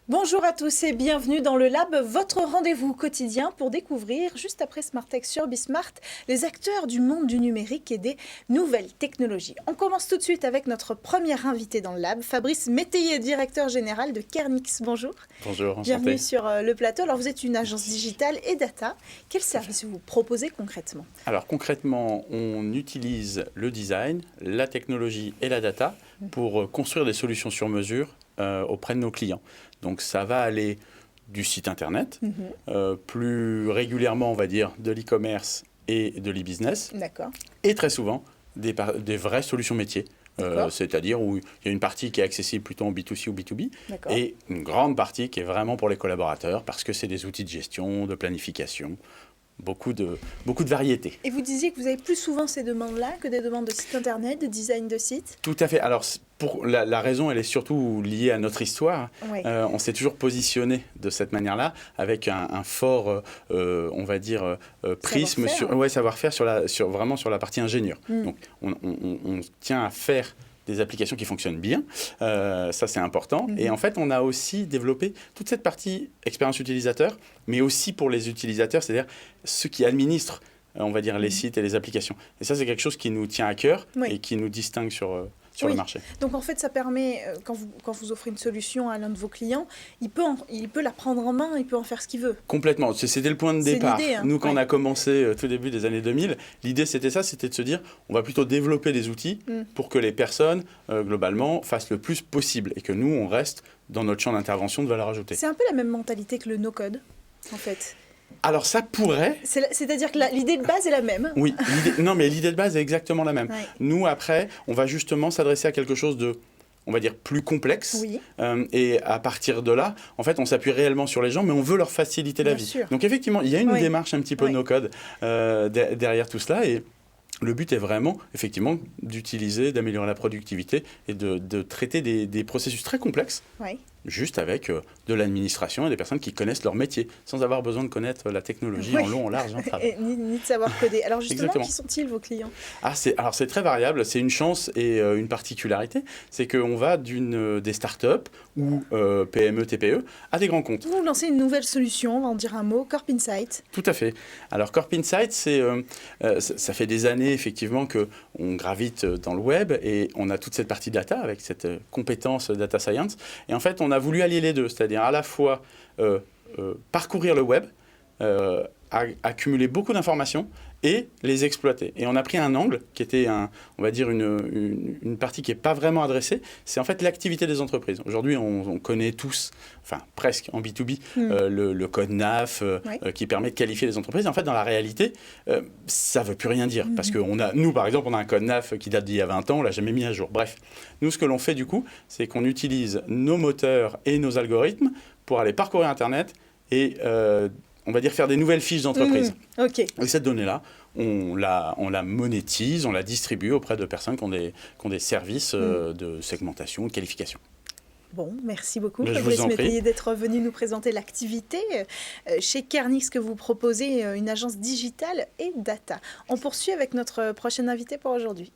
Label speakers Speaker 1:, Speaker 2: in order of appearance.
Speaker 1: Bonjour à tous et bienvenue dans le Lab, votre rendez-vous quotidien pour découvrir, juste après Smartech sur Bismart, les acteurs du monde du numérique et des nouvelles technologies. On commence tout de suite avec notre premier invité dans le Lab, Fabrice Métayer, directeur général de Kernix. Bonjour.
Speaker 2: Bonjour, enchanté.
Speaker 1: Bienvenue sur le plateau. Alors vous êtes une agence digitale et data. Quel service vous proposez concrètement?
Speaker 2: Alors concrètement, on utilise le design, la technologie et la data pour construire des solutions sur mesure auprès de nos clients. Donc ça va aller du site internet, plus régulièrement on va dire de l'e-commerce et de l'e-business.
Speaker 1: D'accord.
Speaker 2: Et très souvent des vraies solutions métiers. C'est-à-dire où il y a une partie qui est accessible plutôt en B2C ou B2B et une grande partie qui est vraiment pour les collaborateurs parce que c'est des outils de gestion, de planification, beaucoup de variétés.
Speaker 1: Et vous disiez que vous avez plus souvent ces demandes-là que des demandes de site internet, de design de site?
Speaker 2: Tout à fait. Alors, pour la raison, elle est surtout liée à notre histoire.
Speaker 1: Oui.
Speaker 2: On s'est toujours positionné de cette manière-là, avec un fort, on va dire, prisme, savoir-faire vraiment sur la partie ingénieur. Donc, on tient à faire des applications qui fonctionnent bien, ça c'est important. Et en fait, on a aussi développé toute cette partie expérience utilisateur, mais aussi pour les utilisateurs, c'est-à-dire ceux qui administrent, on va dire, les sites et les applications. Et ça, c'est quelque chose qui nous tient à cœur et qui nous distingue sur le marché.
Speaker 1: Donc en fait, ça permet, quand vous offrez une solution à l'un de vos clients, il peut la prendre en main, il peut en faire ce qu'il veut.
Speaker 2: Complètement. C'était le point de départ.
Speaker 1: Hein.
Speaker 2: Nous, quand on a commencé tout début des années 2000, l'idée c'était ça, c'était de se dire, on va plutôt développer des outils pour que les personnes, globalement, fassent le plus possible et que nous, on reste dans notre champ d'intervention de valeur ajoutée.
Speaker 1: C'est un peu la même mentalité que le no-code, en fait.
Speaker 2: Alors ça pourrait...
Speaker 1: C'est-à-dire que l'idée de base est la même.
Speaker 2: Oui, mais l'idée de base est exactement la même.
Speaker 1: Ouais.
Speaker 2: Nous, après, on va justement s'adresser à quelque chose de, on va dire, plus complexe.
Speaker 1: Oui.
Speaker 2: Et à partir de là, en fait, on s'appuie réellement sur les gens, mais on veut leur faciliter la vie.
Speaker 1: Sûr.
Speaker 2: Donc effectivement, il y a une démarche un petit peu no-code derrière tout cela. Et le but est vraiment, effectivement, d'utiliser, d'améliorer la productivité et de traiter des processus très complexes. Juste avec de l'administration et des personnes qui connaissent leur métier, sans avoir besoin de connaître la technologie en long, en large, en travers.
Speaker 1: Ni de savoir coder. Alors justement,
Speaker 2: Exactement.
Speaker 1: Qui sont-ils vos clients?
Speaker 2: Alors c'est très variable, c'est une chance et une particularité, c'est qu'on va des startups ou PME, TPE à des grands comptes.
Speaker 1: Vous lancez une nouvelle solution, on va en dire un mot, Corp Insight.
Speaker 2: Tout à fait. Alors Corp Insight, ça fait des années effectivement qu'on gravite dans le web et on a toute cette partie data avec cette compétence data science. Et en fait, on a voulu allier les deux, c'est-à-dire à la fois parcourir le web, accumuler beaucoup d'informations et les exploiter. Et on a pris un angle qui était, on va dire, une partie qui n'est pas vraiment adressée, c'est en fait l'activité des entreprises. Aujourd'hui, on connaît tous, enfin presque en B2B, le code NAF qui permet de qualifier les entreprises. En fait, dans la réalité, ça ne veut plus rien dire. Parce que nous, par exemple, on a un code NAF qui date d'il y a 20 ans, on ne l'a jamais mis à jour. Bref, nous, ce que l'on fait du coup, c'est qu'on utilise nos moteurs et nos algorithmes pour aller parcourir Internet et on va dire faire des nouvelles fiches d'entreprise. Et cette donnée-là, on la monétise, on la distribue auprès de personnes qui ont des services de segmentation, de qualification.
Speaker 1: Bon, merci beaucoup,
Speaker 2: Fabrice Métayer,
Speaker 1: d'être venu nous présenter l'activité chez Kernix que vous proposez, une agence digitale et data. On poursuit avec notre prochain invité pour aujourd'hui.